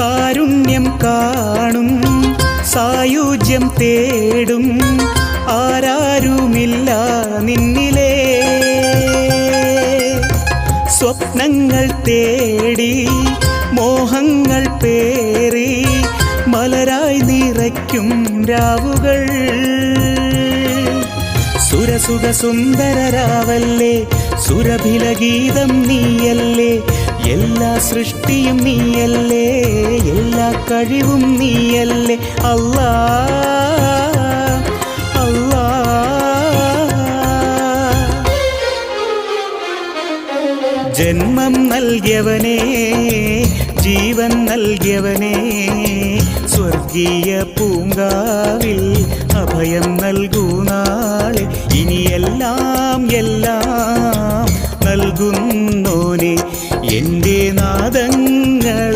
കാരുണ്യം കാണും സായുജ്യം തേടും ആരാരുമില്ല നിന്നിലേ. സ്വപ്നങ്ങൾ തേടി മോഹങ്ങൾ പേറി മലരായി നിറയ്ക്കും രാവുകൾ. സുരസുഖ സുന്ദരരാവല്ലേ, സുരഭിലഗീതം നീയല്ലേ, എല്ലാ സൃഷ്ടിയും നീയല്ലേ, എല്ലാ കഴിവും നീയല്ലേ. അല്ലാ അല്ലാ. ജന്മം നൽകിയവനേ, ജീവൻ നൽകിയവനേ, സ്വർഗീയ പൂങ്കാവിൽ അഭയം നൽകൂ നാളെ. ഇനിയെല്ലാം എല്ലാം നൽകുന്നോനെ എൻ്റെ നാദങ്ങൾ.